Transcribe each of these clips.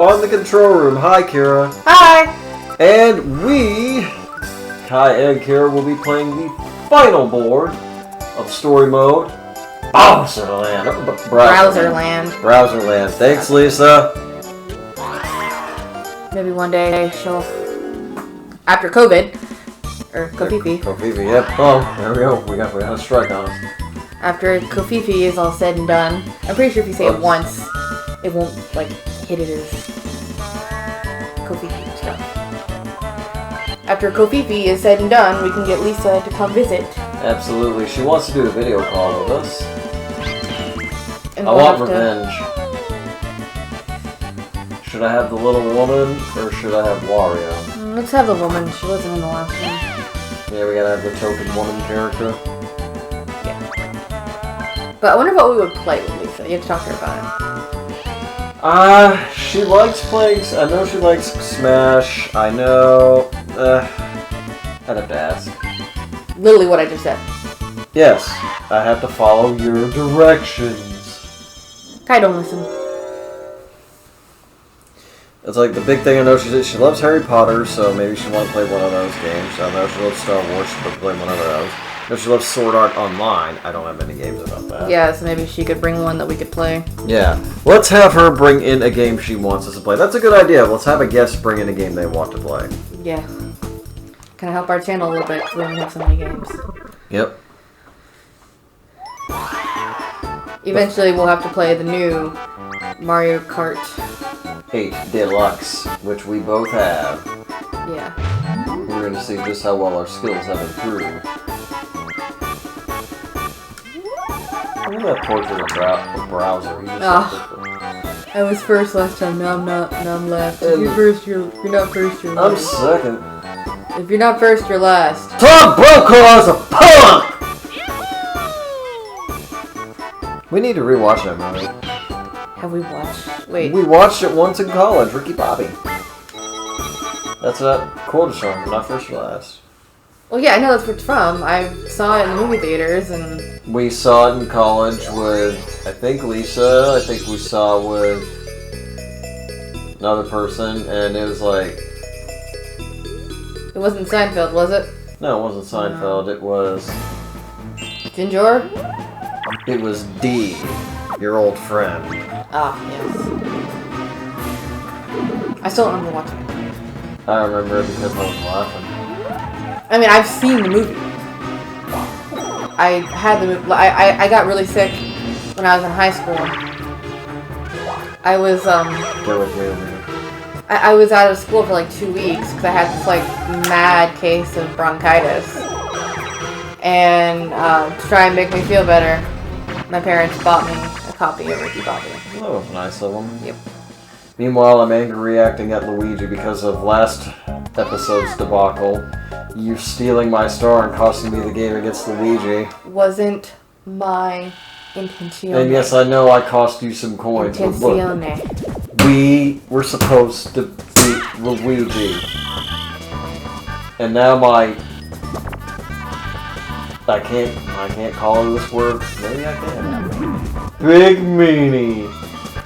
On the control room. Hi, Kyra. Hi! And Kai and Kyra, will be playing the final board of story mode. Browserland. Browserland. Thanks, Lisa. Maybe one day she'll... After COVID. Or Kofifi. Kofifi, yep. Oh, there we go. We got a strike on us. After Kofifi is all said and done. I'm pretty sure if you say it once, it won't, like, hit it as Kofifi stuff. After Kofifi is said and done, we can get Lisa to come visit. Absolutely. She wants to do a video call with us. And I want revenge. Should I have the little woman, or should I have Wario? Let's have the woman. She wasn't in the last one. Yeah, we gotta have the token woman character. Yeah. But I wonder what we would play with Lisa. You have to talk to her about it. She likes playing... I know she likes Smash. I know... I'd have to ask. Literally what I just said. Yes. I have to follow your directions. Kai, don't listen. It's like the big thing I know she loves Harry Potter, so maybe she wants to play one of those games. I know she loves Star Wars, she could play one of those. I know she loves Sword Art Online. I don't have any games about that. Yeah, so maybe she could bring one that we could play. Yeah. Let's have her bring in a game she wants us to play. That's a good idea. Let's have a guest bring in a game they want to play. Yeah. Kind of help our channel a little bit because we only have so many games. Yep. Eventually we'll have to play the new Mario Kart 8 Deluxe, which we both have. Yeah. We're going to see just how well our skills have improved. Look at that portrait of Browser. I was first last time, now I'm not, now I'm last. If you're first, you're not first, you're last. I'm second. If you're not first, you're last. Tom Brokaw's a punk! We need to rewatch that movie. Have we watched? Wait. We watched it once in college, Ricky Bobby. That's that quote song, not first or last. Well, yeah, I know that's where it's from. I saw it in the movie theaters, and... We saw it in college with, I think, Lisa. I think we saw it with another person, and it was like... It wasn't Seinfeld, was it? No, it wasn't Seinfeld. It was... Ginger? It was D, your old friend. Ah, yes. I still don't remember watching it. I remember it because I was laughing. I mean, I've seen the movie. I had the movie. I got really sick when I was in high school. I was I was out of school for like 2 weeks because I had this like mad case of bronchitis. And to try and make me feel better, my parents bought me a copy of Ricky Bobby. That was nice of them. Yep. Meanwhile, I'm angry reacting at Luigi because of last episode's debacle. You stealing my star and costing me the game against Luigi. Wasn't my intention. And yes, I know I cost you some coins, but look, we were supposed to beat Luigi. And now I can't call her this word. Maybe I can. Big meanie.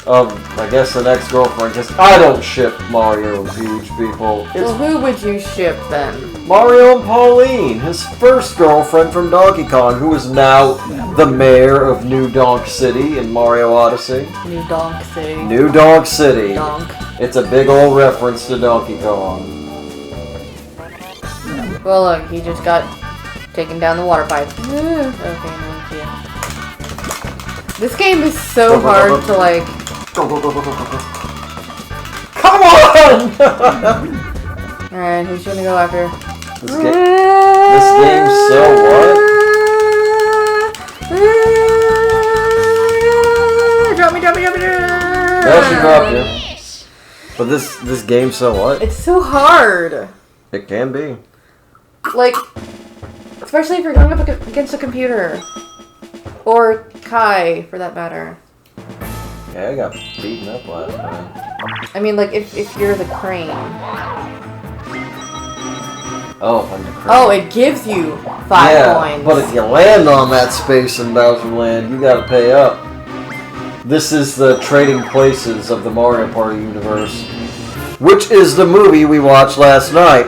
I guess the next girlfriend, because I don't ship Mario and Peach, people. Well, who would you ship then? Mario and Pauline, his first girlfriend from Donkey Kong, who is now the mayor of New Donk City in Mario Odyssey. New Donk City. New Donk City. Donk. It's a big old reference to Donkey Kong. Well, look, he just got taken down the water pipe. Okay, no, yeah. This game is so hard to like... Go, go, go, go, go, go, go. Come on! Alright, who's gonna go after? This game's so what? Drop me, drop me, drop me, Now she dropped you. But this game's so what? It's so hard. It can be. Like, especially if you're going up against a computer. Or Kai, for that matter. Yeah, I got beaten up last time. I mean, like, if you're the crane. Oh, I'm the crane. Oh, it gives you 5 coins. But if you land on that space in Bowserland, you gotta pay up. This is the Trading Places of the Mario Party universe, which is the movie we watched last night.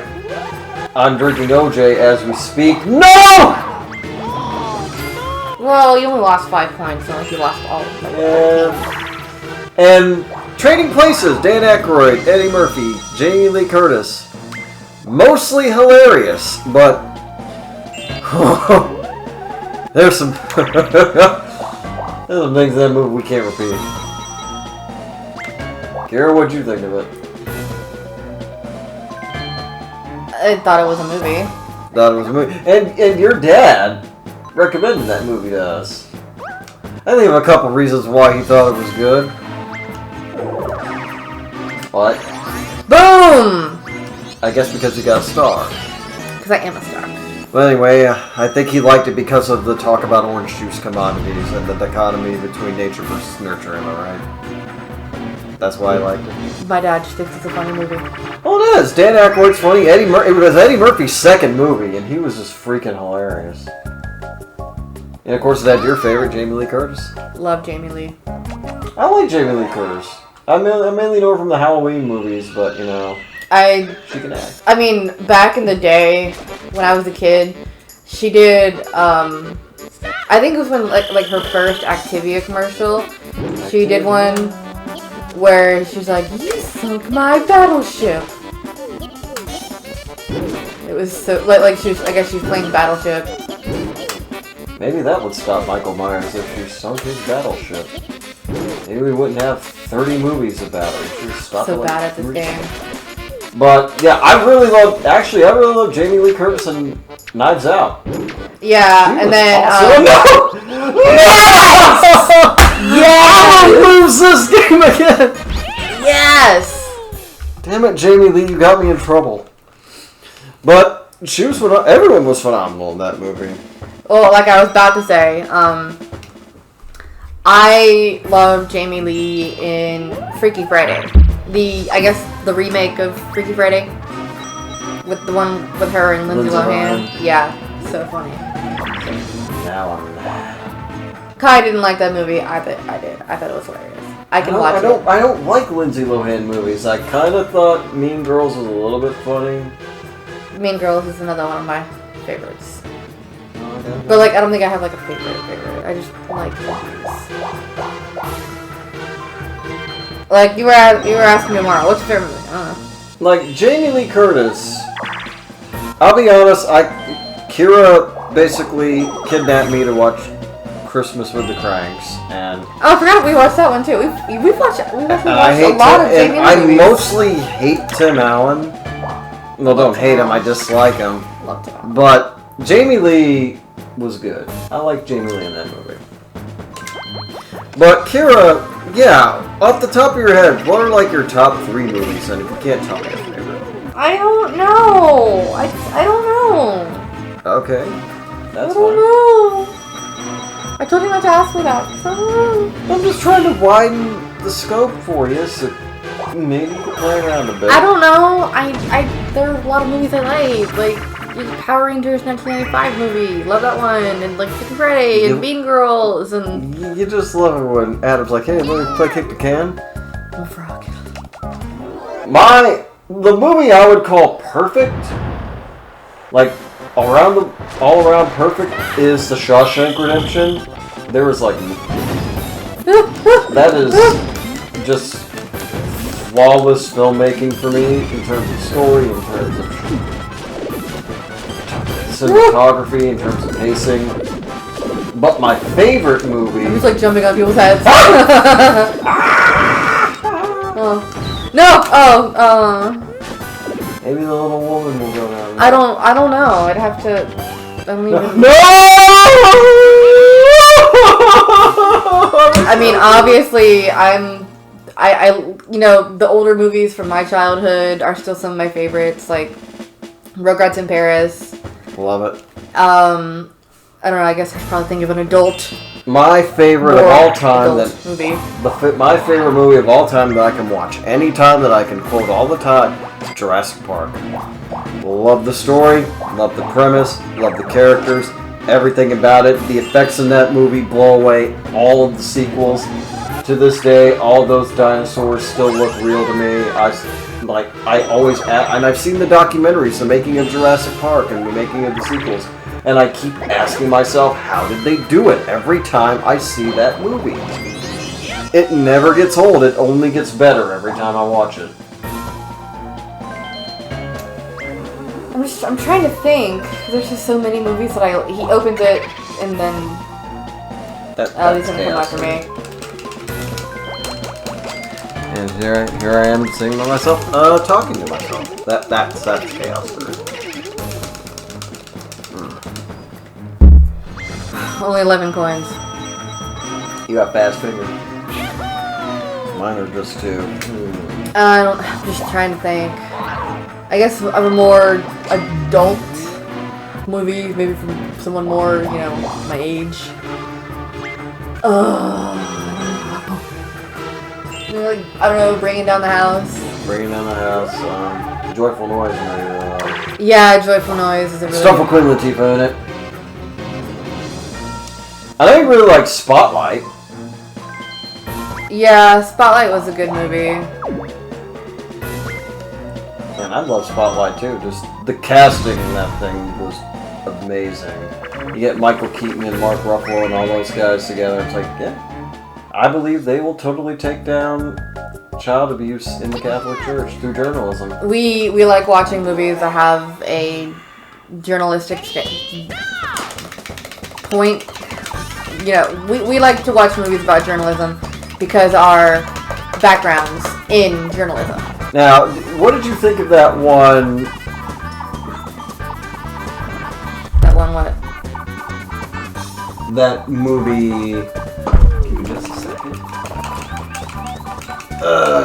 I'm drinking OJ as we speak. No! Well, you only lost 5 points, not like you lost all of them. And Trading Places, Dan Aykroyd, Eddie Murphy, Jamie Lee Curtis. Mostly hilarious, but there's some there's some things in that movie we can't repeat. Kyra, what'd you think of it? I thought it was a movie. Thought it was a movie. And your dad recommended that movie to us. I think of a couple reasons why he thought it was good. What? Boom! I guess because he got a star. Because I am a star. Well, anyway, I think he liked it because of the talk about orange juice commodities and the dichotomy between nature versus nurture, am I right? That's why I liked it. My dad just thinks it's a funny movie. Well, it is. Dan Aykroyd's funny. It was Eddie Murphy's second movie, and he was just freaking hilarious. And of course, that's your favorite, Jamie Lee Curtis. Love Jamie Lee. I like Jamie Lee Curtis. I mainly know her from the Halloween movies, but, you know, she can act. I mean, back in the day, when I was a kid, she did, I think it was when, like her first Activia commercial, she did one where she's like, "You sunk my battleship." It was so, like she was, I guess she was playing Battleship. Maybe that would stop Michael Myers if she sunk his battleship. Maybe we wouldn't have 30 movies about it. She stopped So it bad at this game. But yeah, I really love Jamie Lee Curtis and Knives Out. Yeah, and then awesome. No! Yes! I will lose this game again. Yes! Damn it, Jamie Lee, you got me in trouble. But she was everyone was phenomenal in that movie. Well, like I was about to say, I love Jamie Lee in Freaky Friday. I guess the remake of Freaky Friday with the one with her and Lindsay Lohan. Yeah, so funny. Now I'm mad. Kai didn't like that movie. I did. I thought it was hilarious. I watch it. I don't like Lindsay Lohan movies. I kind of thought Mean Girls was a little bit funny. Mean Girls is another one of my favorites. But like, I don't think I have like a favorite. I just like movies. Like you were asking me tomorrow, what's your favorite movie? I don't know. Like Jamie Lee Curtis. I'll be honest. Kyra basically kidnapped me to watch Christmas with the Cranks, and oh, I forgot we watched that one too. We watched a lot of Jamie Lee movies. I mostly hate Tim Allen. Well, don't hate him. I dislike him. Love Tim Allen. But Jamie Lee was good. I like Jamie Lee in that movie. But Kyra, yeah, off the top of your head, what are like your top 3 movies? And if you can't tell me your favorite, I don't know. I don't know. okay, that's fine. I don't know. I told you not to ask me that. So I don't know. I'm just trying to widen the scope for you, so maybe you can play around a bit. I don't know. There are a lot of movies I like Power Rangers 1995 movie. Love that one. And like Freaky Friday and Mean Girls and You just love it when Adam's like, hey, let me play kick the can. Oh, frog. The movie I would call perfect, like all around perfect, is The Shawshank Redemption. There was like that is just flawless filmmaking for me in terms of story, in terms of cinematography, in terms of pacing. But my favorite movie... He was like jumping on people's heads. Oh. No! Maybe the little woman will go down. I don't know. I'd have to... I don't even... No! I mean, obviously, you know, the older movies from my childhood are still some of my favorites, like Rugrats in Paris. Love it. I don't know, I guess I should probably think of an adult. My favorite of all time my favorite movie of all time that I can watch anytime, that I can quote all the time, is Jurassic Park. Love the story, love the premise, love the characters, everything about it. The effects in that movie blow away all of the sequels. To this day, all those dinosaurs still look real to me. I always, and I've seen the documentaries, the making of Jurassic Park and the making of the sequels, and I keep asking myself, how did they do it every time I see that movie? It never gets old, it only gets better every time I watch it. I'm trying to think. There's just so many movies that he opens it and then he's gonna come after me. And here I am singing to myself, talking to myself. That's chaos for me. Only 11 coins. You got fast fingers. Mine are just 2. I'm just trying to think. I guess a more adult movie, maybe from someone more, my age. I don't know, Bringing Down the House. Bringing Down the House, Joyful Noise. Yeah, Joyful Noise is a really... Stuff with Queen Latifah in it. I think really like Spotlight. Yeah, Spotlight was a good movie. Man, I love Spotlight too. Just the casting in that thing was amazing. You get Michael Keaton and Mark Ruffalo and all those guys together. It's like, yeah, I believe they will totally take down child abuse in the Catholic Church through journalism. We like watching movies that have a journalistic point. We like to watch movies about journalism because our backgrounds in journalism. Now, what did you think of that one? That one what? That movie... Give me just a second.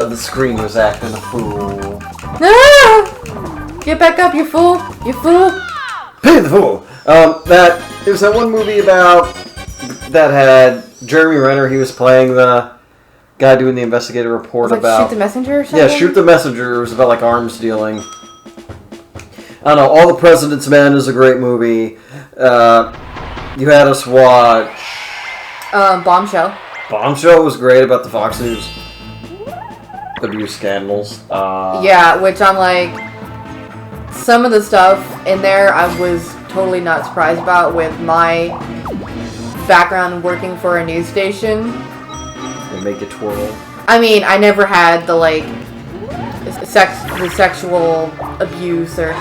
The screen was acting a fool. Ah! Get back up, you fool! You fool! Pay the fool! It was that one movie about... that had Jeremy Renner. He was playing the guy doing the investigative report about... Shoot the Messenger or something? Yeah, Shoot the Messenger. It was about, like, arms dealing. I don't know. All the President's Men is a great movie. You had us watch... Bombshell. Bombshell was great about the Fox News abuse scandals. Yeah, which I'm like... Some of the stuff in there I was totally not surprised about with my background working for a news station. They make it twirl. I mean, I never had the sexual abuse or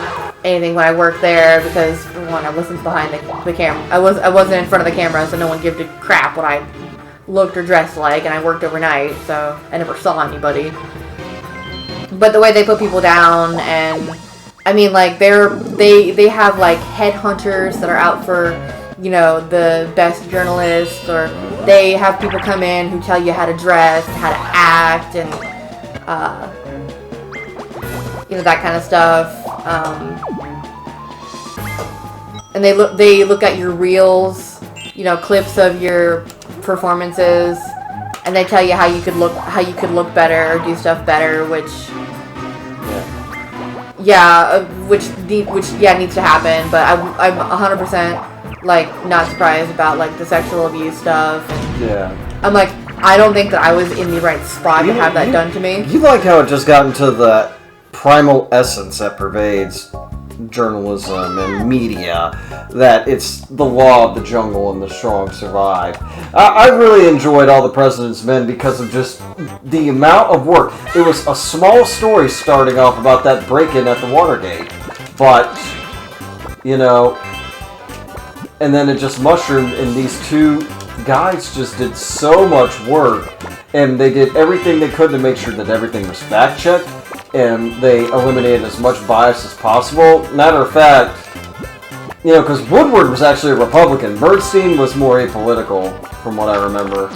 anything when I worked there because for one, I wasn't behind the camera. I wasn't in front of the camera, so no one gave a crap what I looked or dressed like, and I worked overnight, so I never saw anybody. But the way they put people down, and I mean, like they have like headhunters that are out for, the best journalists, or they have people come in who tell you how to dress, how to act, and that kind of stuff. And they look at your reels, clips of your performances, and they tell you how you could look better or do stuff better, which needs to happen. But I'm 100%. Not surprised about, the sexual abuse stuff. Yeah. I'm like, I don't think that I was in the right spot to have that done to me. You like how it just got into the primal essence that pervades journalism and media, that it's the law of the jungle and the strong survive. I really enjoyed All the President's Men because of just the amount of work. It was a small story starting off about that break-in at the Watergate, but, and then it just mushroomed, and these two guys just did so much work, and they did everything they could to make sure that everything was fact-checked, and they eliminated as much bias as possible. Matter of fact, because Woodward was actually a Republican. Bernstein was more apolitical, from what I remember.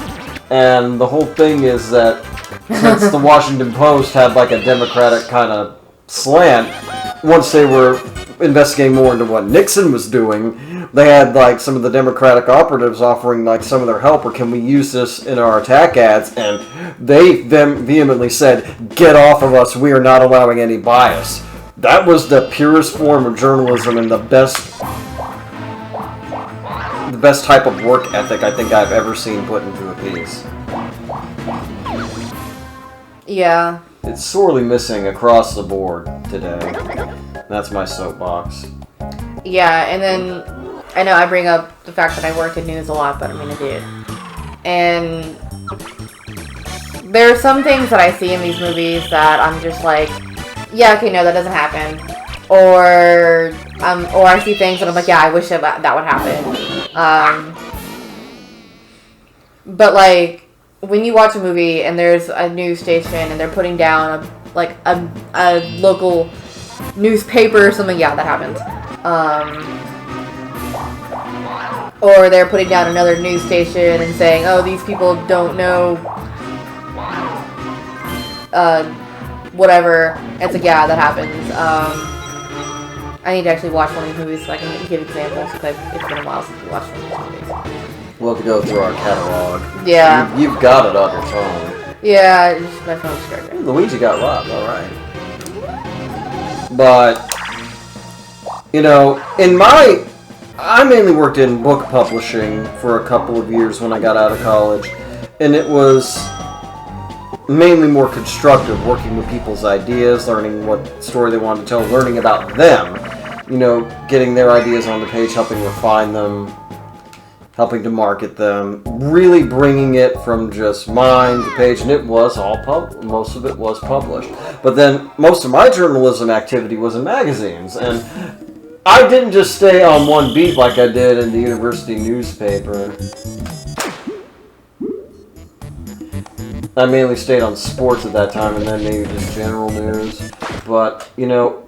And the whole thing is that since the Washington Post had a Democratic kind of slant, once they were investigating more into what Nixon was doing, they had some of the Democratic operatives offering some of their help, or can we use this in our attack ads? And they vehemently said, "Get off of us, we are not allowing any bias." That was the purest form of journalism and the best type of work ethic I think I've ever seen put into a piece. Yeah. It's sorely missing across the board today. That's my soapbox. Yeah, and then I know I bring up the fact that I worked in news a lot, but I mean I did. And there are some things that I see in these movies that I'm just like, yeah, okay, no, that doesn't happen. Or I see things that I'm like, yeah, I wish that would happen. But like, when you watch a movie and there's a news station and they're putting down a local newspaper or something, yeah, that happens. Or they're putting down another news station and saying, oh, these people don't know whatever. It's like, yeah, that happens. I need to actually watch one of these movies so I can give examples, because it's been a while since we watched one of these movies. We'll have to go through our catalog. Yeah. You've got it on your phone. Yeah, it's just my phone's struggling. Luigi got robbed, alright. But, you know, I mainly worked in book publishing for a couple of years when I got out of college. And it was mainly more constructive, working with people's ideas, learning what story they wanted to tell, learning about them. You know, getting their ideas on the page, helping refine them, helping to market them, really bringing it from just mind to page, and it was all most of it was published. But then most of my journalism activity was in magazines, and I didn't just stay on one beat like I did in the university newspaper. I mainly stayed on sports at that time, and then maybe just general news. But, you know,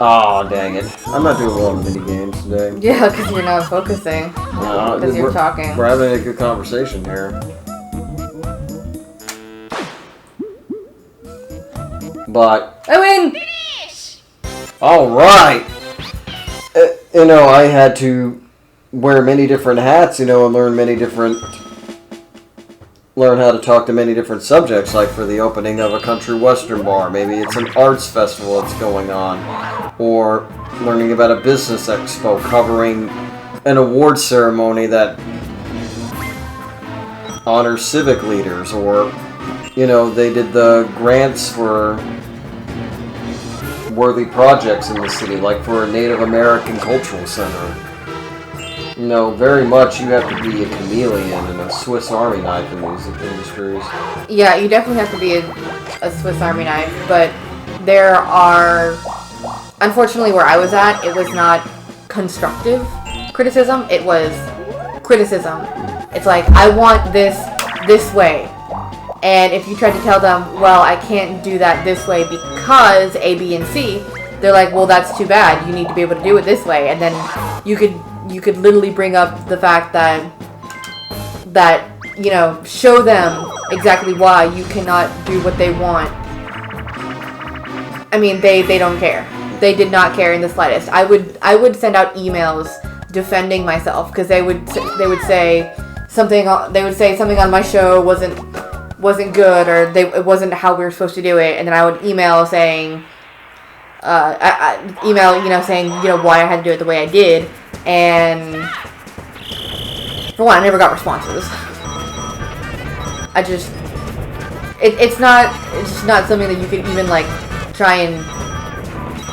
aw, dang it. I'm not doing well in mini games today. Yeah, because you're not focusing. Because you're talking. We're having a good conversation here. But I win! Finish! Alright! You know, I had to wear many different hats, you know, and learn how to talk to many different subjects, like for the opening of a country western bar. Maybe it's an arts festival that's going on. Or learning about a business expo, covering an award ceremony that honors civic leaders. Or, you know, they did the grants for worthy projects in the city, like for a Native American Cultural Center. You know, very much you have to be a chameleon and a Swiss Army knife in music industries. Yeah, you definitely have to be a Swiss Army knife, but there are... Unfortunately, where I was at, it was not constructive criticism, it was criticism. It's like, I want this way. And if you try to tell them, well, I can't do that this way because A, B, and C, they're like, well, that's too bad. You need to be able to do it this way. And then you could literally bring up the fact that, you know, show them exactly why you cannot do what they want. I mean, they don't care. They did not care in the slightest. I would send out emails defending myself because they would say something on my show wasn't good, or it wasn't how we were supposed to do it, and then I would email saying saying, you know, why I had to do it the way I did. And for one, I never got responses. It's just not something that you can even like try and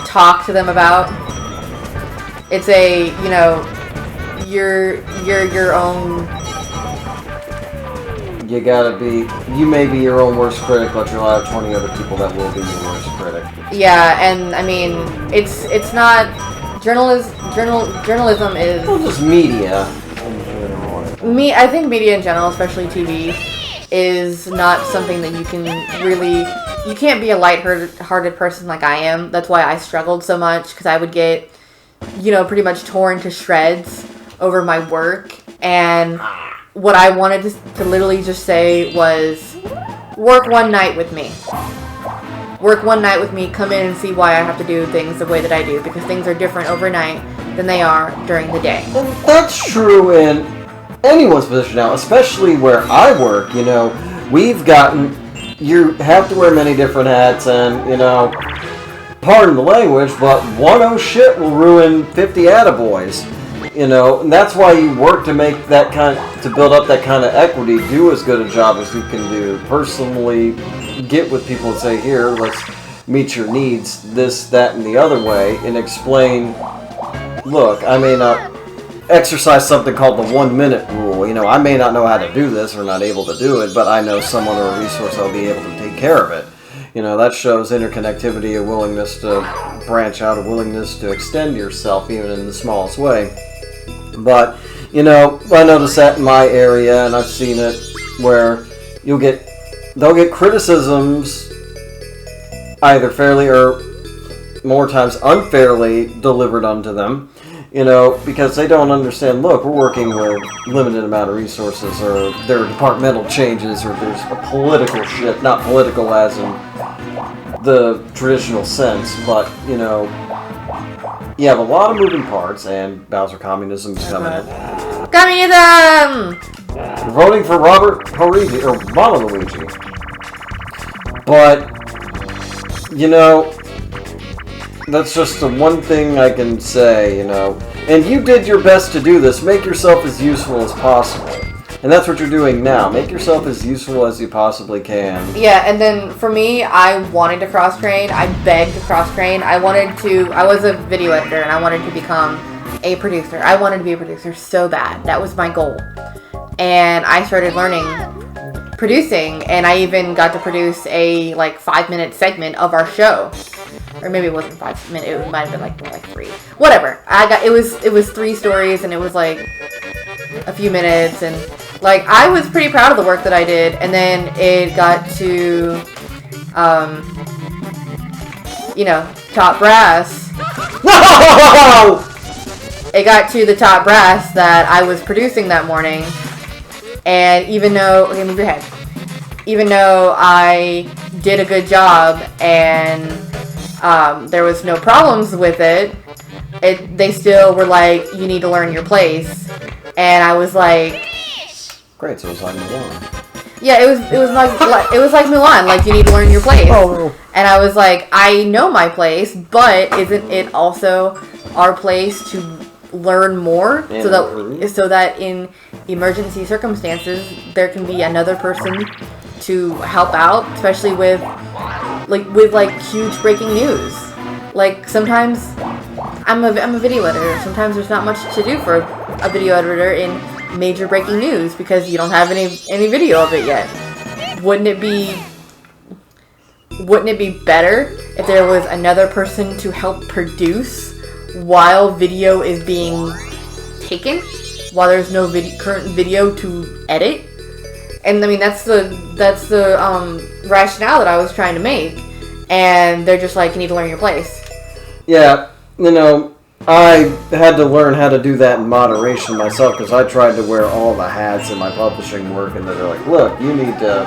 talk to them about. It's a, you know, you're your own. You may be your own worst critic, but you'll have 20 other people that will be your worst critic. Yeah, and I mean, it's not journalism is... Well, just media in general. I think media in general, especially TV, is not something that you can really... You can't be a lighthearted person like I am. That's why I struggled so much, because I would get, you know, pretty much torn to shreds over my work. And what I wanted to literally just say was, work one night with me. Work one night with me, come in and see why I have to do things the way that I do, because things are different overnight than they are during the day. And that's true in anyone's position now, especially where I work. You know, you have to wear many different hats, and, you know, pardon the language, but one shit will ruin 50 attaboys. You know, and that's why you work to make that to build up that kind of equity. Do as good a job as you can do. Personally, get with people and say, here, let's meet your needs, this, that, and the other way, and explain, look, I may not exercise something called the 1 minute rule. You know, I may not know how to do this or not able to do it, but I know someone or a resource that'll be able to take care of it. You know, that shows interconnectivity, a willingness to branch out, a willingness to extend yourself even in the smallest way. But, you know, I noticed that in my area, and I've seen it where they'll get criticisms either fairly or more times unfairly delivered unto them, you know, because they don't understand, look, we're working with limited amount of resources, or there are departmental changes, or there's a political shift, not political as in the traditional sense, but, you know, you have a lot of moving parts, and Bowser communism is coming in. Communism! You're voting for Robert Parigi, or Luigi. But, you know, that's just the one thing I can say, you know. And you did your best to do this. Make yourself as useful as possible. And that's what you're doing now. Make yourself as useful as you possibly can. Yeah, and then for me, I wanted to cross-train. I begged to cross-train. I was a video editor, and I wanted to become a producer. I wanted to be a producer so bad. That was my goal. And I started learning producing, and I even got to produce a, 5-minute segment of our show. Or maybe it wasn't 5 minutes, it might have been more like 3. Whatever. It was 3 stories, and it was a few minutes, and I was pretty proud of the work that I did, and then it got to top brass. No! It got to the top brass that I was producing that morning, and even though I did a good job and there was no problems with it, they still were like, you need to learn your place. And I was like, great, so it was like Mulan. Yeah, it was like Mulan, like, you need to learn your place. Oh. And I was like, I know my place, but isn't it also our place to learn more, so that in emergency circumstances there can be another person to help out, especially with huge breaking news. Sometimes I'm a video editor. Sometimes there's not much to do for a video editor in major breaking news because you don't have any video of it yet. Wouldn't it be better if there was another person to help produce while video is being taken, while there's no current video to edit? And I mean, that's the rationale that I was trying to make, and they're just like, you need to learn your place. Yeah, you know, I had to learn how to do that in moderation myself, because I tried to wear all the hats in my publishing work, and they're like, look, you need to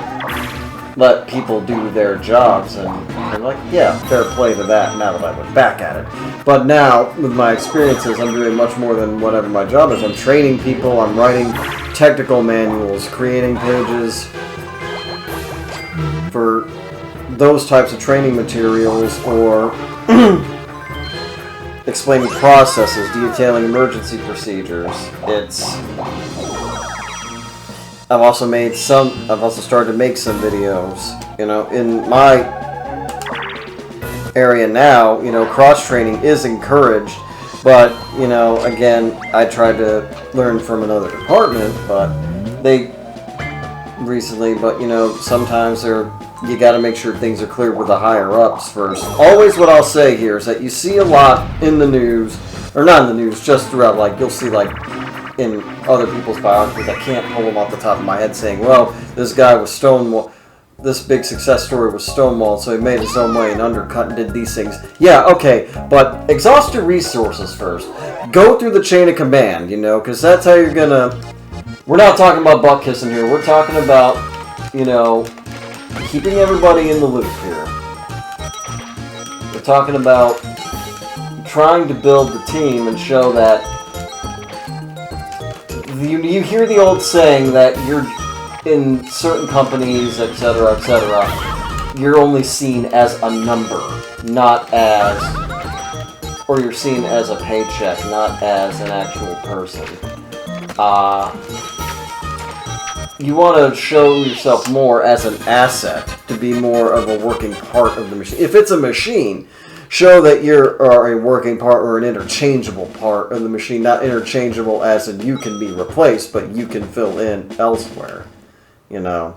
let people do their jobs, and I'm like, yeah, fair play to that, now that I look back at it. But now, with my experiences, I'm doing much more than whatever my job is. I'm training people, I'm writing technical manuals, creating pages for those types of training materials, or explaining processes, detailing emergency procedures. I've also started to make some videos. You know, in my area now, you know, cross-training is encouraged, but, you know, again, I tried to learn from another department, but you know, sometimes you got to make sure things are clear with the higher-ups first. Always what I'll say here is that you see a lot in the news, or not in the news, just throughout, you'll see, in other people's biographies, I can't pull them off the top of my head, saying, well, this guy was stonewalled, this big success story was stonewalled, so he made his own way and undercut and did these things. Yeah, okay, but exhaust your resources first. Go through the chain of command, you know, because that's how you're gonna... We're not talking about butt kissing here, we're talking about, you know, keeping everybody in the loop here. We're talking about trying to build the team and show that you hear the old saying that you're in certain companies, etc., you're only seen as a number, not as or you're seen as a paycheck, not as an actual person. You want to show yourself more as an asset, to be more of a working part of the machine. If it's a machine, show that you're a working part or an interchangeable part of the machine. Not interchangeable as in you can be replaced, but you can fill in elsewhere. You know.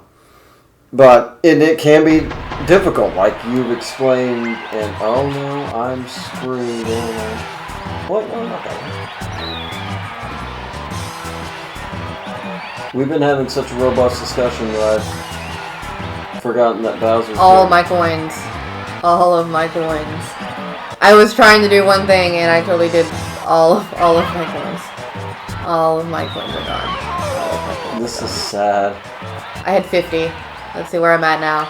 But it can be difficult, like you've explained, and oh no, I'm screwed. What? No, not that one. We've been having such a robust discussion that I've forgotten that Bowser's all my coins. All of my coins. I was trying to do one thing and I totally did all of my coins. All of my coins are gone. This is sad. I had 50. Let's see where I'm at now.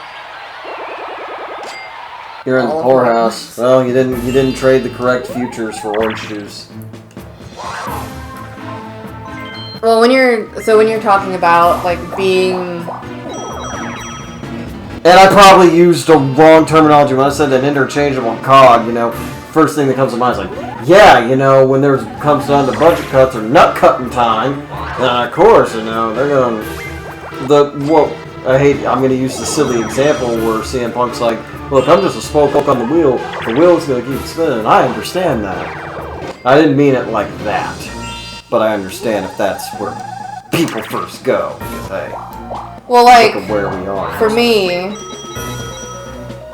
You're in the poorhouse. Well, you didn't trade the correct futures for orange juice. Well, when you're talking about like being, and I probably used the wrong terminology when I said an interchangeable cog. You know, first thing that comes to mind is like, yeah, you know, when there comes down to budget cuts or nut cutting time, then of course, you know, they're going I'm going to use the silly example where CM Punk's like, look, I'm just a spoke on the wheel. The wheel's going to keep spinning. I understand that. I didn't mean it like that. But I understand if that's where people first go. Hey, well, like, look at where we are. For me,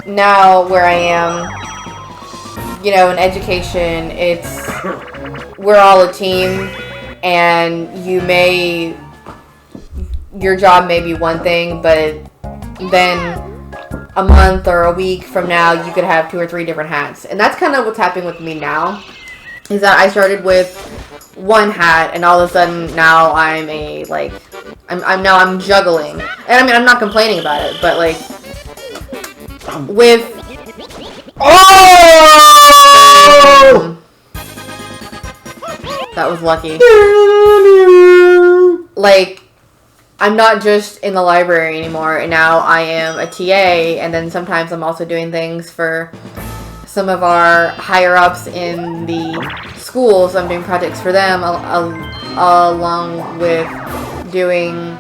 now where I am, you know, in education, we're all a team, and your job may be one thing, but then a month or a week from now, you could have 2 or 3 different hats. And that's kind of what's happening with me now, is that I started with one hat, and all of a sudden now I'm I'm juggling. And I mean, I'm not complaining about it, but like, with... Oh! That was lucky. Like, I'm not just in the library anymore, and now I am a TA, and then sometimes I'm also doing things for some of our higher-ups in the schools. I'm doing projects for them, along with doing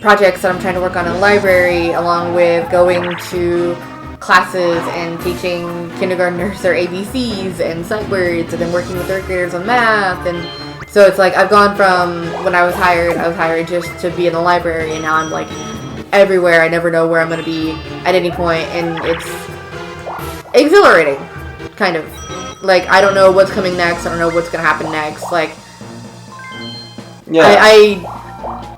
projects that I'm trying to work on in the library, along with going to classes and teaching kindergartners their ABCs and sight words, and then working with third graders on math. And so it's like I've gone from when I was hired just to be in the library, and now I'm like everywhere. I never know where I'm going to be at any point, and it's exhilarating, kind of. Like, I don't know what's coming next. I don't know what's going to happen next. Like, yeah.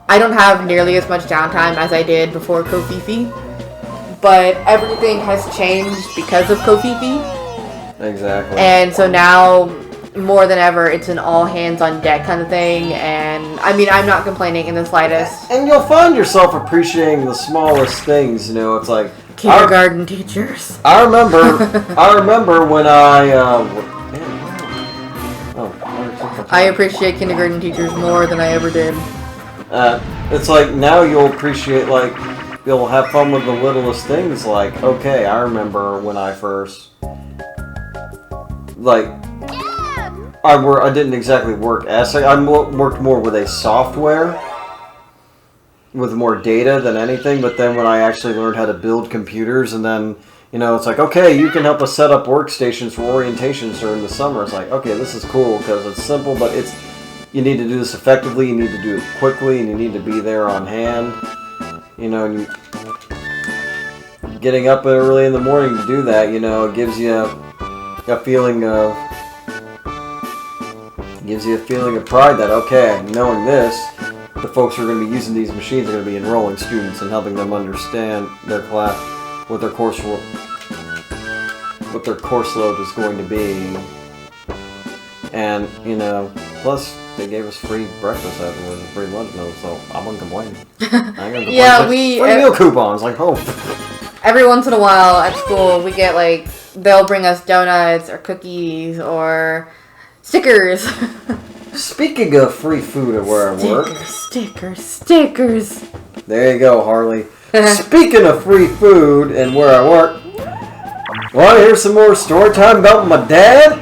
I don't have nearly as much downtime as I did before Kofifi, but everything has changed because of Kofifi. Exactly. And so now, more than ever, it's an all hands on deck kind of thing, and I mean, I'm not complaining in the slightest. And you'll find yourself appreciating the smallest things, you know, it's like... Kindergarten teachers. I remember when I appreciate kindergarten teachers more than I ever did. It's like, now you'll appreciate, like, you'll have fun with the littlest things, like, okay, I remember when I first, like, I didn't exactly work as, I worked more with a software, with more data than anything, but then when I actually learned how to build computers, and then, you know, it's like, okay, you can help us set up workstations for orientations during the summer. It's like, okay, this is cool, because it's simple, but you need to do this effectively, you need to do it quickly, and you need to be there on hand, you know, and getting up early in the morning to do that, you know, it gives you a feeling of pride that, okay, knowing this, the folks who are going to be using these machines are going to be enrolling students and helping them understand their class, what their course load is going to be. And, you know, plus they gave us free breakfast afterwards and free lunch meal, so I wouldn't complain. I ain't gonna complain. Yeah, free meal coupons, like, oh. Every once in a while at school, we get, like, they'll bring us donuts or cookies or stickers. Speaking of free food at where I work. Stickers. There you go, Harley. Speaking of free food and where I work, Want to hear some more story time about my dad?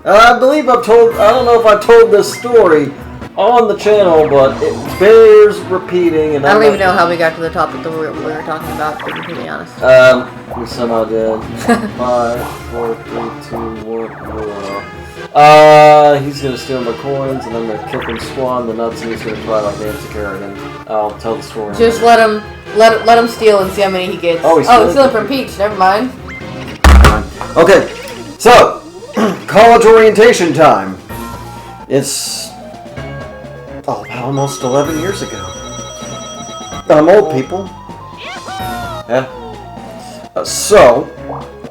I believe I've told, I don't know if I told this story on the channel, but it bears repeating. And I don't even know how we got to the topic that we were talking about, to be completely honest. We somehow did. 5, 4, 3, 2, 1. He's gonna steal my coins, and I'm gonna kick him squat in the nuts, and he's gonna cry like Nancy Kerrigan. I'll tell the story. Just let him steal and see how many he gets. Oh, he's stealing from Peach. Never mind. Okay, so college orientation time. It's almost 11 years ago. I'm old, people. Yeah.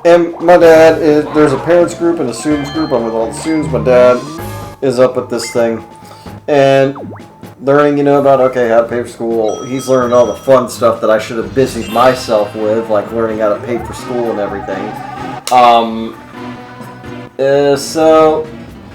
And my dad is, there's a parents group and a students group. I'm with all the students. My dad is up at this thing and learning, about, okay, how to pay for school. He's learning all the fun stuff that I should have busied myself with, like learning how to pay for school and everything. So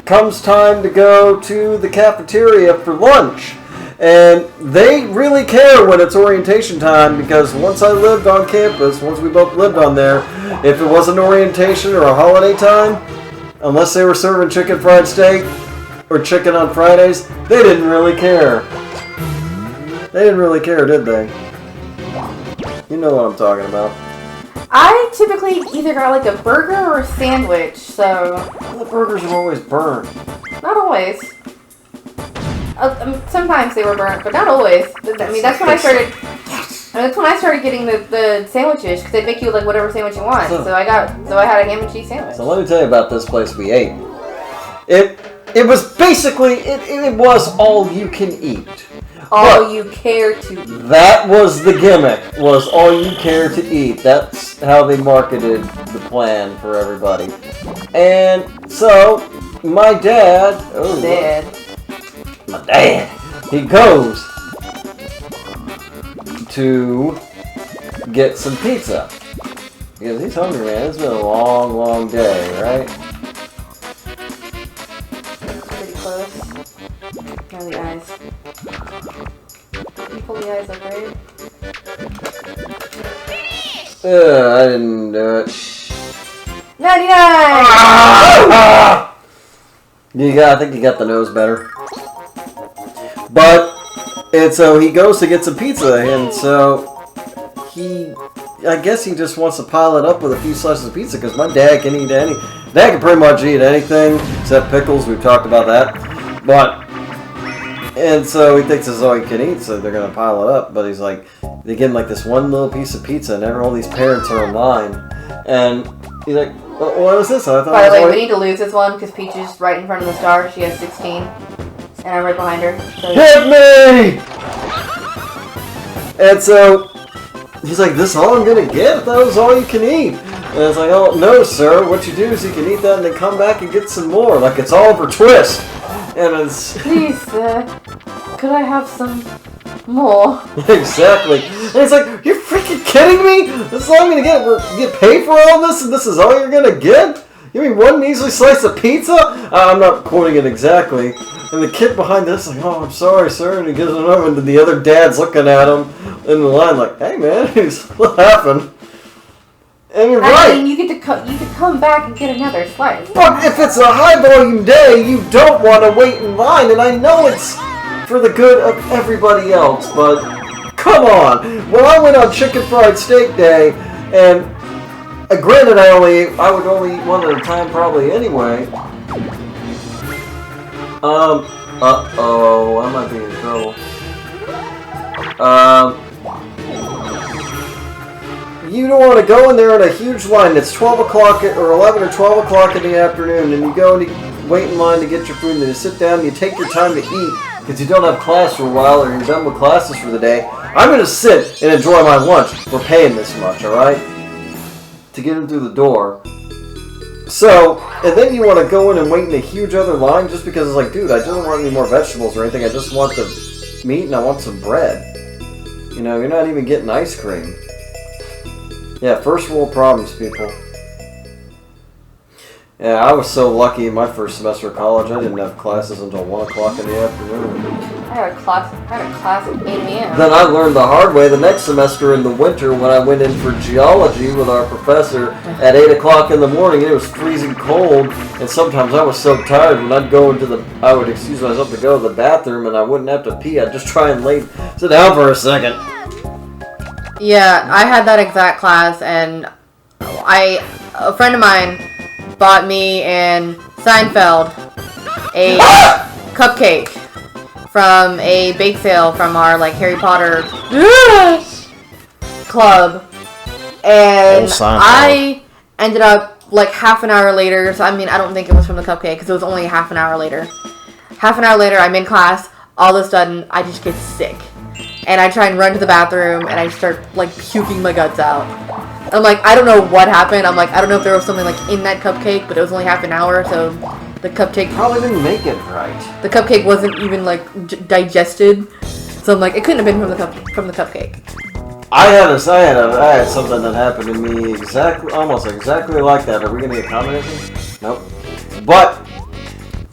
comes time to go to the cafeteria for lunch. And they really care when it's orientation time, because once I lived on campus, once we both lived on there, if it wasn't orientation or a holiday time, unless they were serving chicken fried steak or chicken on Fridays, they didn't really care. They didn't really care, did they? You know what I'm talking about. I typically either got like a burger or a sandwich, so... The burgers are always burnt. Not always. Sometimes they were burnt, but not always. I mean, that's when I started... That's when I started getting the sandwiches, because they make you like whatever sandwich you want. So I had a ham and cheese sandwich. So let me tell you about this place we ate. It was basically, it was all you can eat. All you care to eat. That was the gimmick, was all you care to eat. That's how they marketed the plan for everybody. And so, my dad... My dad, he goes to get some pizza. Because he's hungry, man. It's been a long, long day, right? Pretty close. Now the eyes. Can you pull the eyes up, right? I didn't do it. 99! I think you got the nose better. But, and so he goes to get some pizza, and so I guess he just wants to pile it up with a few slices of pizza, because my dad can eat Dad can pretty much eat anything, except pickles. We've talked about that. And so he thinks this is all he can eat, so they're going to pile it up. But he's like, they give him like this one little piece of pizza, and all these parents are in line. And he's like, what is this? I thought By the way, we need to lose this one, because Peach is right in front of the star. She has 16. And I'm right behind her. So hit me! And so he's like, this is all I'm going to get? That was all you can eat. And it's like, oh, no, sir. What you do is you can eat that and then come back and get some more. Like it's Oliver Twist. And it's... Please, sir. Could I have some more? Exactly. And it's like, you're freaking kidding me? This is all I'm going to get? We're get paid for all this, and this is all you're going to get? You mean one measly slice of pizza? I'm not quoting it exactly. And the kid behind this is like, oh, I'm sorry, sir. And he gives it over, and the other dad's looking at him in the line like, hey, man, he's laughing. And you're right. I mean, you could come back and get another slice. But if it's a high-volume day, you don't want to wait in line. And I know it's for the good of everybody else, but come on. When I went on chicken fried steak day, and granted, I would only eat one at a time probably anyway. I might be in trouble. You don't want to go in there in a huge line. It's 12 o'clock or 11 or 12 o'clock in the afternoon, and you go and you wait in line to get your food, and then you sit down and you take your time to eat because you don't have class for a while or you're done with classes for the day. I'm going to sit and enjoy my lunch. We're paying this much, alright? To get in through the door. So, and then you want to go in and wait in a huge other line just because it's like, dude, I don't want any more vegetables or anything. I just want the meat and I want some bread. You know, you're not even getting ice cream. Yeah, first world problems, people. Yeah, I was so lucky in my first semester of college. I didn't have classes until 1 o'clock in the afternoon. I had a class at 8 a.m. Then I learned the hard way the next semester in the winter when I went in for geology with our professor at 8 o'clock in the morning. It was freezing cold, and sometimes I was so tired when I would excuse myself to go to the bathroom, and I wouldn't have to pee. I'd just try and sit down for a second. Yeah, I had that exact class, and a friend of mine bought me and Seinfeld a cupcake from a bake sale from our Harry Potter club, and I ended up half an hour later. So I don't think it was from the cupcake because it was only half an hour later. Half an hour later, I'm in class. All of a sudden, I just get sick, and I try and run to the bathroom, and I start puking my guts out. I'm I don't know what happened. I'm I don't know if there was something in that cupcake, but it was only half an hour, so the cupcake probably didn't make it right. The cupcake wasn't even digested, so I'm it couldn't have been from the cupcake. I had something that happened to me almost exactly like that. Are we gonna get commented? Nope. But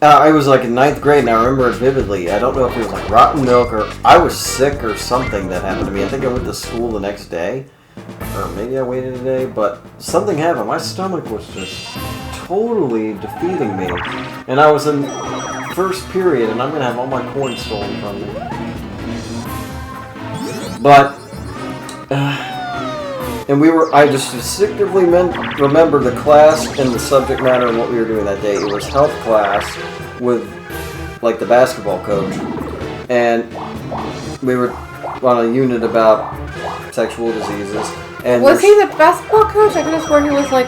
I was in 9th grade, and I remember it vividly. I don't know if it was rotten milk or I was sick or something that happened to me. I think I went to school the next day. Or maybe I waited a day, but something happened. My stomach was just totally defeating me. And I was in first period, and I'm going to have all my coins stolen from me. But, I just distinctively remember the class and the subject matter and what we were doing that day. It was health class with, the basketball coach. And we were on a unit about sexual diseases. And was he the basketball coach? I could have sworn he was I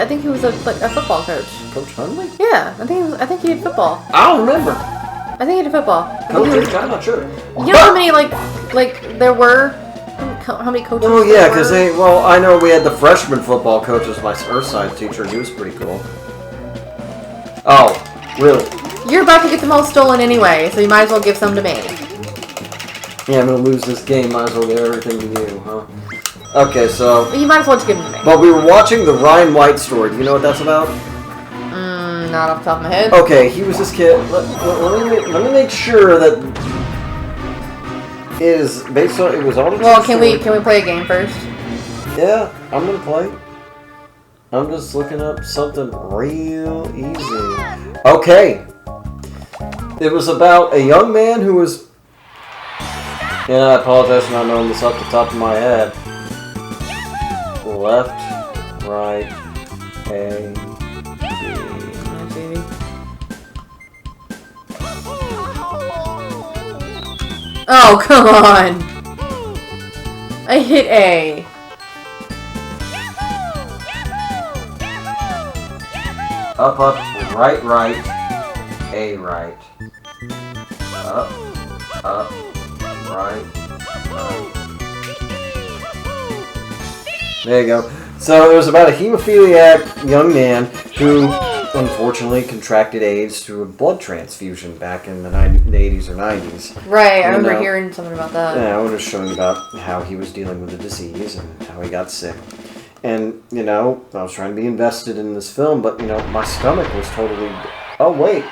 think he was a football coach. Coach Hunley? Yeah, I think he did football. I don't remember. I think he did football. I'm not sure. You know how many there were? How many coaches? Oh yeah, because I know we had the freshman football coach as my earth science teacher, and he was pretty cool. Oh, really? You're about to get them all stolen anyway, so you might as well give some to me. Yeah, I'm gonna lose this game. Might as well give everything to you, huh? Okay, so... Well, you might as well just give them to me. But we were watching the Ryan White story. Do you know what that's about? Not off the top of my head. Okay, he was this kid... Let me make sure that... It is based on... It was all... Well, can we play a game first? Yeah, I'm gonna play. I'm just looking up something real easy. Okay. It was about a young man who was... And I apologize for not knowing this off the top of my head. Left, right, A, B. Oh, come on! I hit A. Up, right, A, right. Up, right. There you go. So it was about a hemophiliac young man who unfortunately contracted AIDS through a blood transfusion back in the 80s or 90s. Right, I remember hearing something about that. Yeah, I was showing about how he was dealing with the disease and how he got sick. And, I was trying to be invested in this film, but, my stomach was totally... Oh, wait.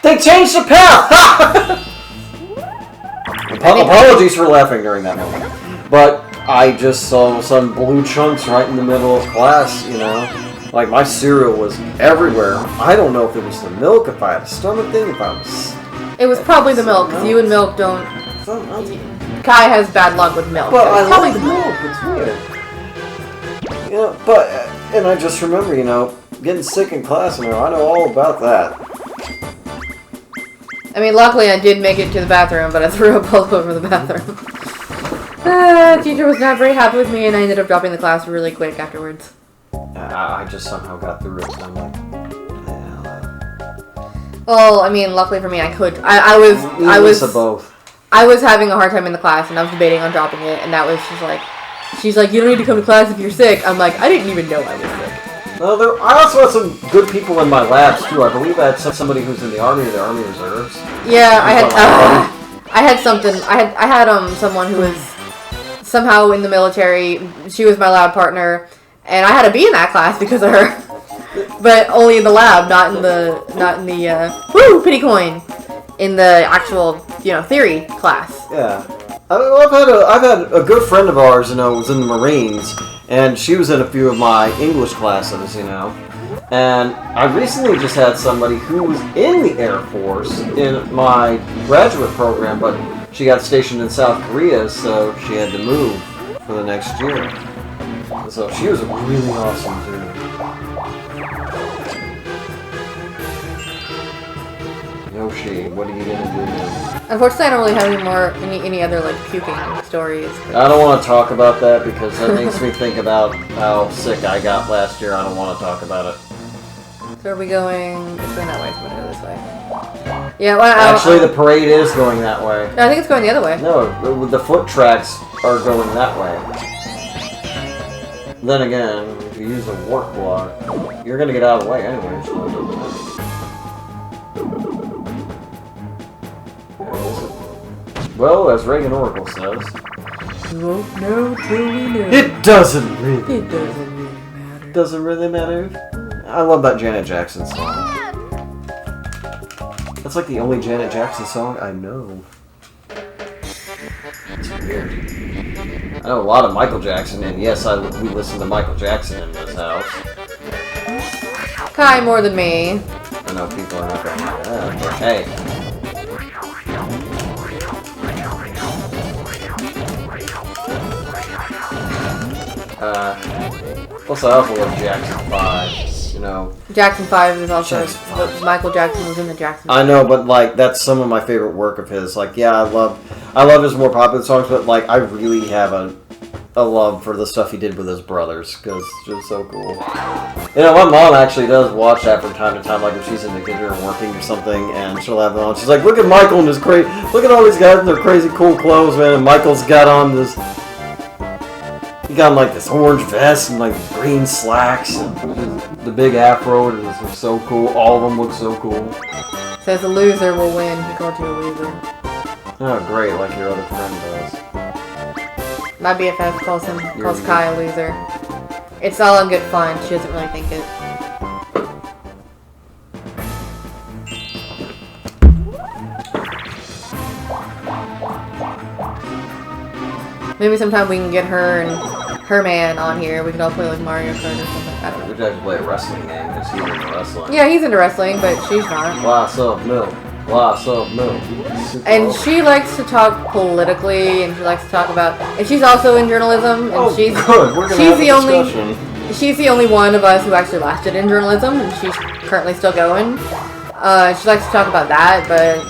They changed the path! Apologies for laughing during that moment. But I just saw some blue chunks right in the middle of class, my cereal was everywhere. I don't know if it was the milk, if I had a stomach thing, if I was... It was probably the milk, because you and milk don't... Kai has bad luck with milk. But I love the milk, it's weird. And I just remember, getting sick in class, I know all about that. I mean, luckily I did make it to the bathroom, but I threw up all over the bathroom. Teacher was not very happy with me, and I ended up dropping the class really quick afterwards. I just somehow got through it, and I'm like, well, I mean, luckily for me, I could. I was having a hard time in the class, and I was debating on dropping it, and that was just she's like, you don't need to come to class if you're sick. I'm like, I didn't even know I was sick. Well, I also had some good people in my labs too. I believe I had somebody who's in the Army or the Army Reserves. Yeah, I had someone who was somehow in the military. She was my lab partner, and I had to be in that class because of her. But only in the lab, not in the pity coin, in the actual theory class. Yeah. I've had a good friend of ours, was in the Marines, and she was in a few of my English classes, And I recently just had somebody who was in the Air Force in my graduate program, but she got stationed in South Korea, so she had to move for the next year. So she was really awesome, too. Yoshi, what are you gonna do? Unfortunately, I don't really have any other like puking stories. I don't want to talk about that because that makes me think about how sick I got last year. I don't want to talk about it. So are we going? It's going that way. So I'm gonna go this way. Yeah. Well, actually, the parade is going that way. No, I think it's going the other way. No, the foot tracks are going that way. Then again, if you use a warp block, you're gonna get out of the way anyway. So it doesn't matter. Well, as Reagan Oracle says, you won't know till we know. It doesn't really matter. Doesn't really matter. I love that Janet Jackson song. That's like the only Janet Jackson song I know. It's weird. I know a lot of Michael Jackson, and yes, we listen to Michael Jackson in this house. Kai more than me. I know people are not going to like that, but hey. Plus I also love Jackson 5, Jackson 5 is also Jackson 5. Michael Jackson was in the Jackson 5. I know, but like that's some of my favorite work of his. Like, yeah, I love his more popular songs, but like I really have a love for the stuff he did with his brothers because it's just so cool. My mom actually does watch that from time to time, like if she's in the kitchen or working or something, and she'll have it on. She's like, "Look at Michael and his crazy! Look at all these guys in their crazy cool clothes, man!" And Michael's got on this. He got like this orange vest and like green slacks and the big afro. It was so cool. All of them look so cool. Says a loser will win. He called you a loser. Oh, great! Like your other friend does. My BFF calls Kai a loser. It's all in good fun. She doesn't really think it. Maybe sometime we can get her and her man on here. We could all play like Mario Kart or something. I don't know. We'd have to play a wrestling game because he's into wrestling. Yeah, he's into wrestling, but she's not. Lots of milk. Lots of milk. And she likes to talk politically, and she likes to talk about. And she's also in journalism, and she's good. We're gonna have a discussion. She's the only one of us who actually lasted in journalism, and she's currently still going. She likes to talk about that, but.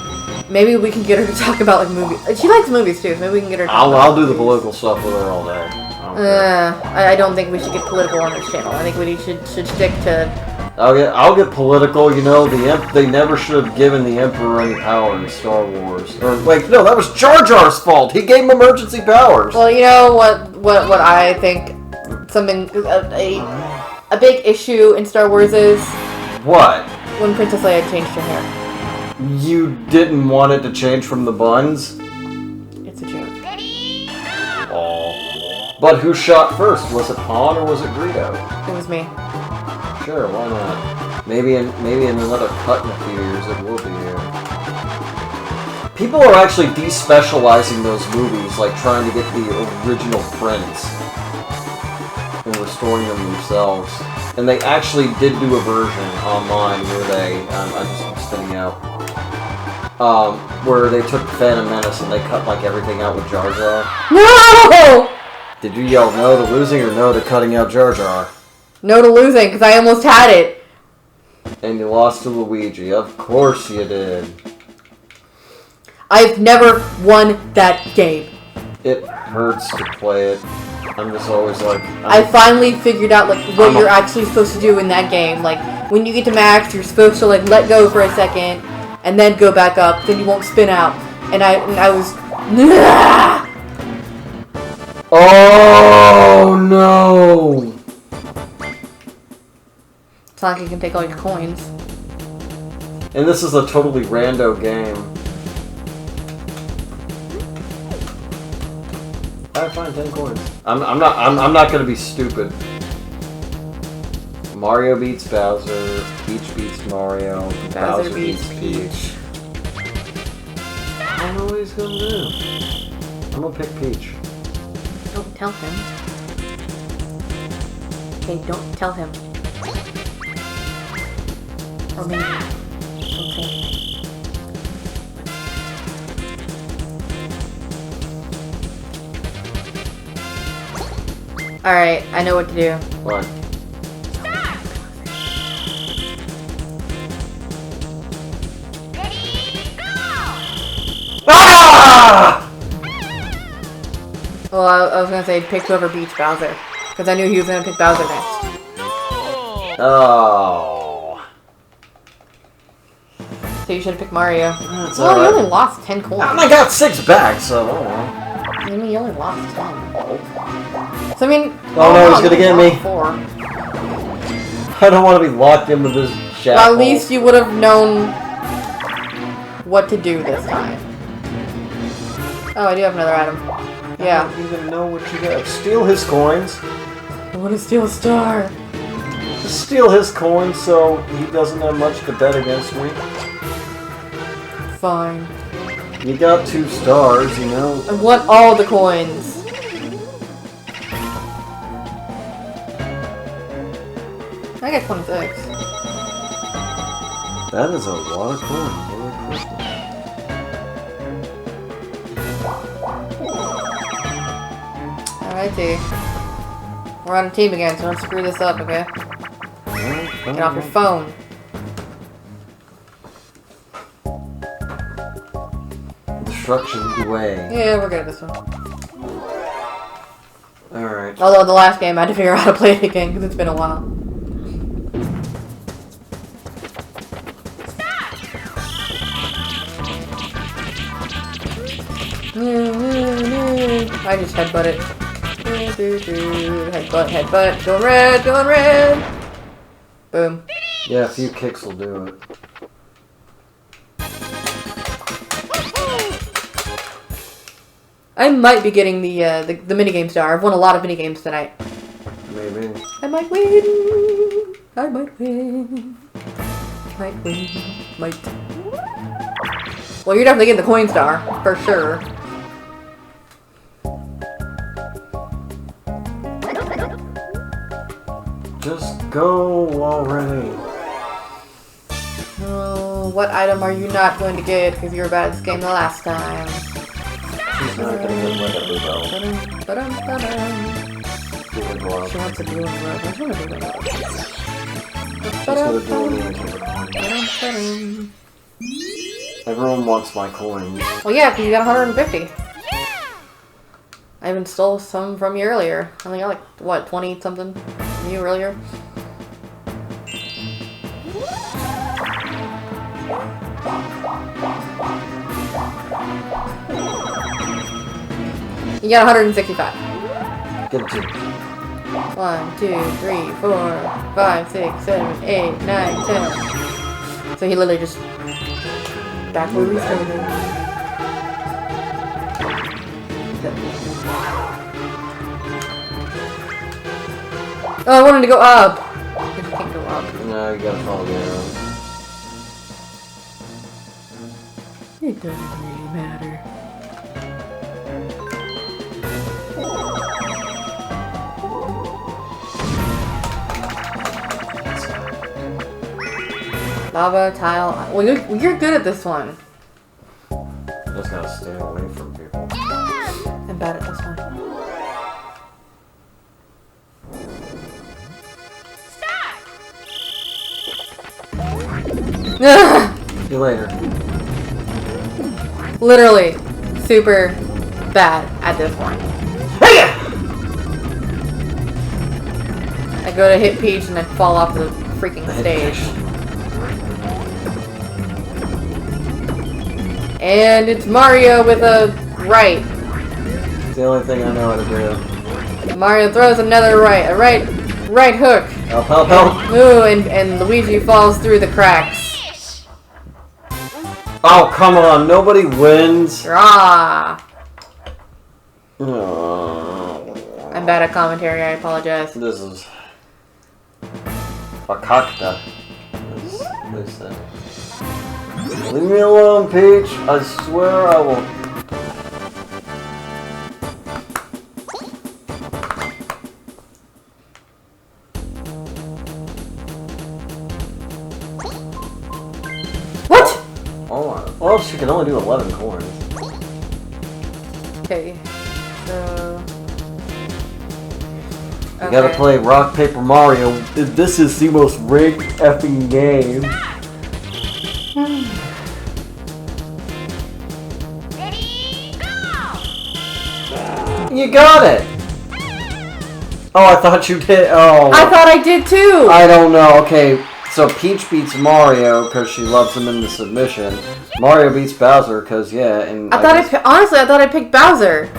Maybe we can get her to talk about like movies. She likes movies too, so maybe we can get her to talk about I'll do the political stuff with her all day. I don't think we should get political on this channel. I think we should stick to... I'll get political, they never should have given the Emperor any power in Star Wars. Or wait, no, that was Jar Jar's fault! He gave him emergency powers! Well, you know what I think something... A big issue in Star Wars is... What? When Princess Leia changed her hair. You didn't want it to change from the buns? It's a joke. Oh. But who shot first? Was it Han or was it Greedo? It was me. Sure, why not? Maybe in another cut in a few years it will be here. People are actually despecializing those movies, like trying to get the original prints and restoring them themselves. And they actually did do a version online where I'm just spinning out. Where they took Phantom Menace and they cut like everything out with Jar Jar. No! Did you yell no to losing or no to cutting out Jar Jar? No to losing, because I almost had it. And you lost to Luigi. Of course you did. I've never won that game. It hurts to play it. I'm just always like... I finally figured out like what you're actually supposed to do in that game. Like, when you get to max, you're supposed to like let go for a second, and then go back up, then you won't spin out. And I was... Oh, no! It's not like you can take all your coins. And this is a totally rando game. Alright, fine, 10 coins. I'm not gonna be stupid. Mario beats Bowser, Peach beats Mario, Bowser beats Peach. I don't know what he's gonna do. I'm gonna pick Peach. Don't tell him. Okay, don't tell him. Or maybe. Don't say anything. Alright, I know what to do. What? Ah! Well, I was gonna say pick whoever beats Bowser. Because I knew he was gonna pick Bowser next. Oh. So you should have picked Mario. That's Well, alright. you only lost 10 coins. I got 6 back, so oh well. I mean, you only lost 10. So, I mean... Oh no, he's gonna get me. 4. I don't want to be locked in with this shackle. Well, at least you would have known what to do this time. Oh, I do have another item. Yeah. I don't even know what you got. Steal his coins. I want to steal a star. Just steal his coins so he doesn't have much to bet against me. Fine. You got 2 stars, you know. I want all the coins. I got 26. That is a lot of coins. Holy crap. Alrighty. We're on a team again, so don't screw this up, okay? Get off your phone. Destruction away. Yeah, we're good at this one. Alright. Although the last game I had to figure out how to play it again because it's been a while. I just headbutt it. Headbutt, headbutt. Going red, going red. Boom. Yeah, a few kicks will do it. I might be getting the minigame star. I've won a lot of minigames tonight. Maybe. I might win. I might win. Might win. Might. Well, you're definitely getting the coin star, for sure. Just go already. Oh, what item are you not going to get because you were bad at this game the last time? She's not gonna get like a blue belt. Blue glove. She wants to do it. I just want to do it. She's gonna do it. Everyone wants my coins. Well, yeah, because you got 150. I even stole some from you earlier. I only got like, what, 20 something from you earlier? You got 165. Give it to me. 1, 2, 3, 4, 5, 6, 7, 8, 9, 10. So he literally just back where we started. Oh, I wanted to go up. You can't go up. No, you gotta follow the arrow. It doesn't really matter. Lava tile. Well, you're good at this one. Just gotta stay away from people. I'm bad at this one. See you later. Literally, super bad at this one. I go to hit Peach and I fall off the freaking stage. And it's Mario with a right. It's the only thing I know how to do. Mario throws another right. A right hook. Help, help, help! Ooh, and Luigi falls through the cracks. Oh, come on. Nobody wins. Rah! Oh. I'm bad at commentary, I apologize. This is... Fakakta. As they say. Leave me alone, Peach. I swear I will. What? Oh, well, she can only do 11 coins. Okay. So. You gotta play Rock, Paper, Mario. This is the most rigged effing game. You got it! Oh, I thought you did. Oh. I thought I did too! I don't know. Okay, so Peach beats Mario because she loves him in the submission. Mario beats Bowser because, yeah, and honestly, I thought I picked Bowser.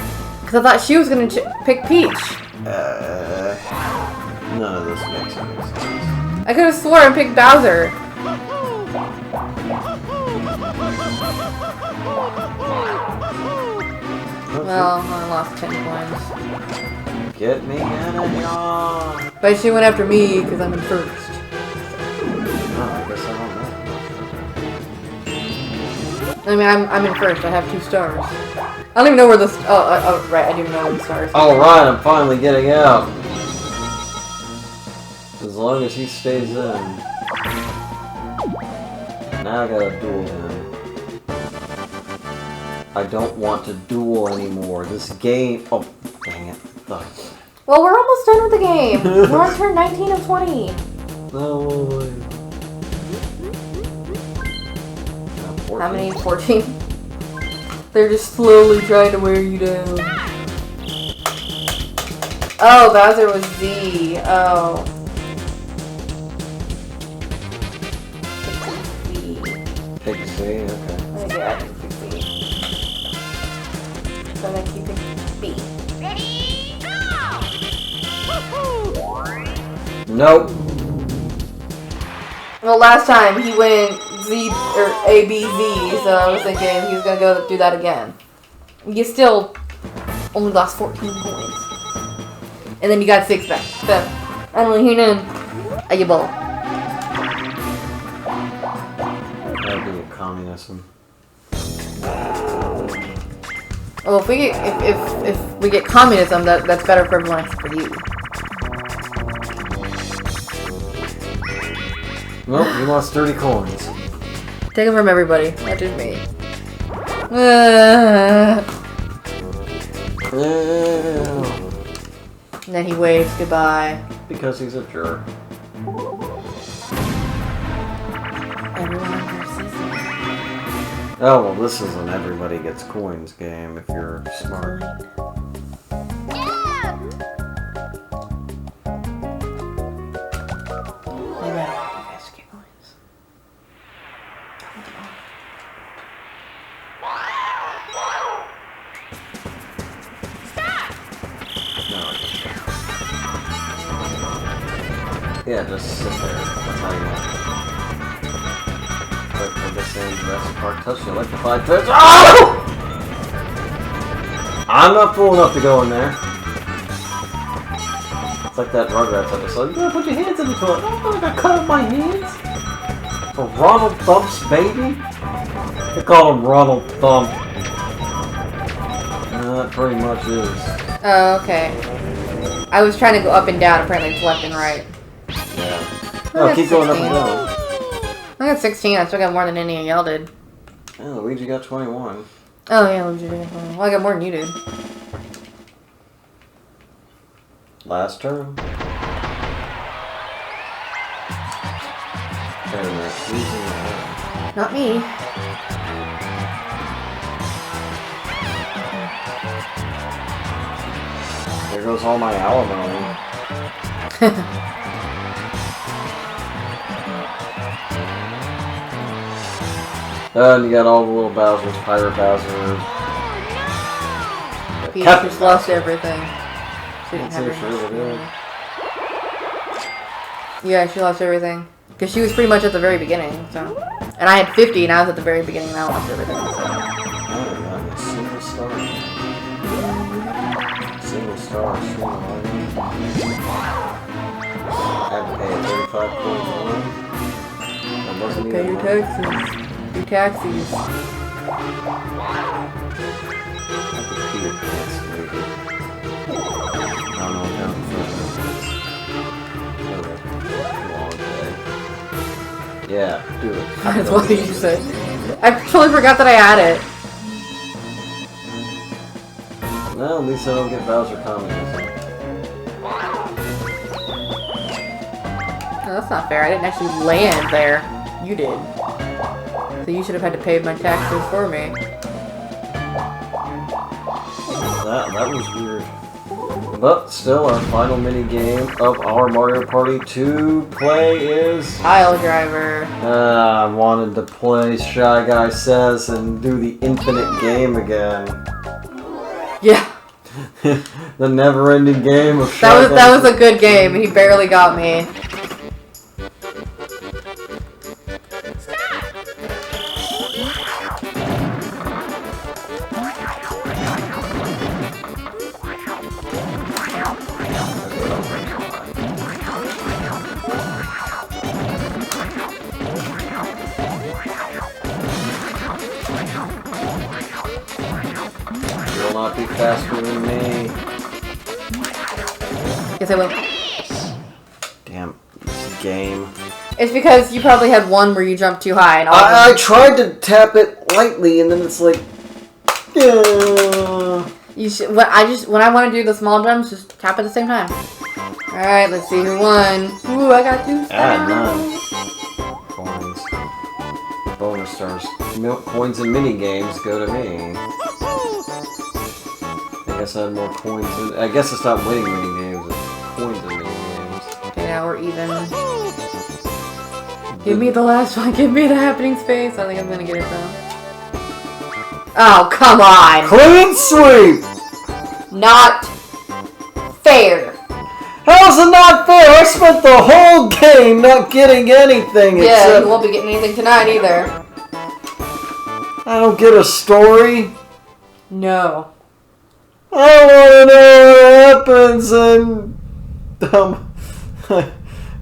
Because I thought she was gonna pick Peach. None of this makes any sense. I could have sworn I picked Bowser. Well, I lost 10 coins. Get me out of here! But she went after me because I'm in first. Oh, I guess I don't know. I mean, I'm in first. I have 2 stars. I don't even know where the... Oh, right. I do know where the stars are. Alright, I'm finally getting out. As long as he stays in. Now I gotta duel him. I don't want to duel anymore. This game... Oh, dang it. Ugh. Well, we're almost done with the game. We're on turn 19 of 20. No. How many? 14? They're just slowly trying to wear you down. Oh, Bowser was Z. Oh. Pick Z, okay. Yeah, I think pick Z. So then keep picking B. Ready, go! Nope. Well, last time he went Z or A B Z, so I was thinking he was gonna go do that again. You still only lost 14 points, and then you got 6 back. So I don't know, are you ball? That'd be a communism. Well, if we get communism, that's better for everyone except for you. Well, you lost 30 coins. Take them from everybody, not just me. And then he waves goodbye. Because he's a jerk. Everyone versus. Oh, well, this is an everybody gets coins game if you're smart. Yeah, just sit there. That's how you want it. Wait for the same Jurassic Park touch the electrified touch. Oh! I'm not fool enough to go in there. It's like that Rugrats episode. You gotta put your hands in the toilet. Oh, I got cut off my hands. For Ronald Thump's baby? They call him Ronald Thump. That pretty much is. Oh, okay. I was trying to go up and down, apparently it's left and right. Yeah. Oh, keep going up and down. I got 16. I still got more than any of y'all did. Yeah, Luigi got 21. Oh, yeah, Luigi did. Well, I got more than you did. Last turn. Wait a minute. Losing the Not me. There goes all my alimony. And you got all the little Bowsers, Pirate Bowser. Peach just lost everything. She didn't have Really? Yeah, she lost everything. Because she was pretty much at the very beginning, so. And I had 50 and I was at the very beginning and I lost everything, so. Oh, I got a single star. Single star, I had to pay a 35 point one. That wasn't Pay even your taxes. Do taxis. Peter Pan's movie. I don't know what happened for a long day. Yeah, do it. That's what you said. I totally forgot that I had it. Well, at least I don't get Bowser comments. Oh, that's not fair. I didn't actually land there. You did. So you should have had to pay my taxes for me. That was weird. But still, our final mini game of our Mario Party 2 play is... Pile driver. I wanted to play Shy Guy Says and do the infinite game again. Yeah. The never-ending game of Shy Guy. That was a good game. He barely got me. You'll not be faster than me. Yes, I will. Damn, this game. It's because you probably had one where you jumped too high. And all I tried to tap it lightly, and then it's like, yeah. You should. When I want to do the small jumps, just tap at the same time. All right, let's see who won. Ooh, I got 2 stars. None. Coins. Bonus stars. Coins and mini games go to me. I guess I had more coins. I guess it's not winning mini games. It's coins and mini games. Okay, now we're even. Give me the last one. Give me the happening space. I think I'm gonna get it though. Oh, come on! Clean sweep! Not fair. How's it not fair? I spent the whole game not getting anything Yeah, except... you won't be getting anything tonight either. I don't get a story. No. I want to know what happens and...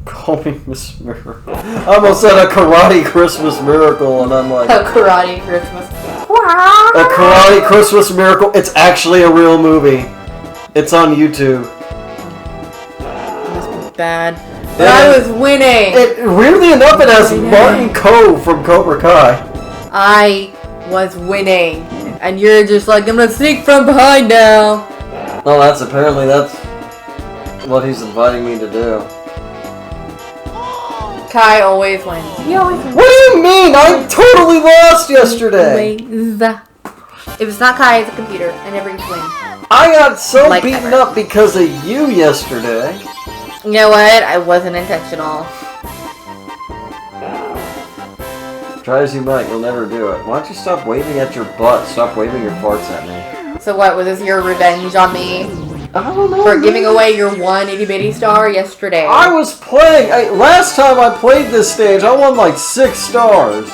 Call me Miss Miracle. I almost said a karate Christmas miracle, and I'm like... A karate Christmas. A karate Christmas miracle. It's actually a real movie. It's on YouTube. This was bad. But I was winning. Weirdly enough, it has Martin Cove from Cobra Kai. I was winning. And you're just like, I'm gonna sneak from behind now. Well, that's what he's inviting me to do. Kai always wins. He always wins. What do you mean? I totally lost yesterday. If it's not Kai, it's a computer. I never used to win. I got so Like beaten ever. up because of you yesterday. You know what? I wasn't intentional. Try as you might, you'll never do it. Why don't you stop waving at your butt? Stop waving your farts at me. So what, was this your revenge on me? I don't know. For giving away your one itty bitty star yesterday? I was playing. Last time I played this stage, I won like 6 stars.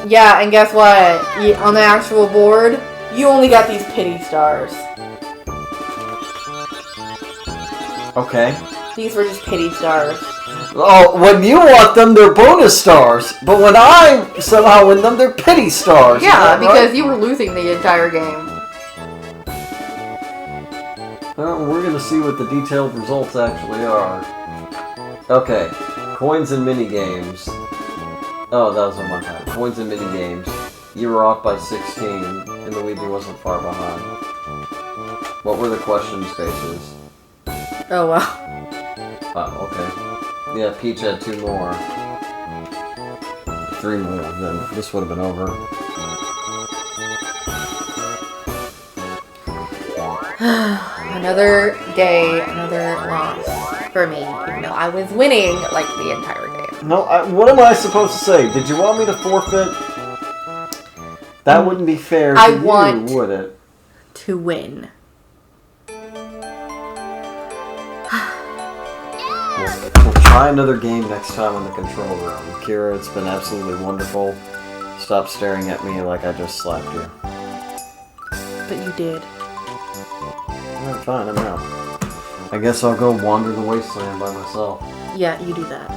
Yeah, and guess what? On the actual board, you only got these pity stars. Okay. These were just pity stars. Oh, when you want them, they're bonus stars. But when I somehow win them, they're pity stars. Yeah, Is that because right? you were losing the entire game. Well, we're going to see what the detailed results actually are. Okay. Coins and mini games. Oh, that was on one time. Coins and mini games. You were off by 16, and Luigi wasn't far behind. What were the question spaces? Oh, wow. Oh, okay. Yeah, Peach had 2 more. 3 more, then this would have been over. Another day, another loss for me, even though I was winning like the entire game. No, what am I supposed to say? Did you want me to forfeit? That wouldn't be fair to you, would it? To win. We'll try another game next time in the control room. Kyra, it's been absolutely wonderful. Stop staring at me like I just slapped you. But you did. Alright, fine, I'm out. I guess I'll go wander the wasteland by myself. Yeah, you do that.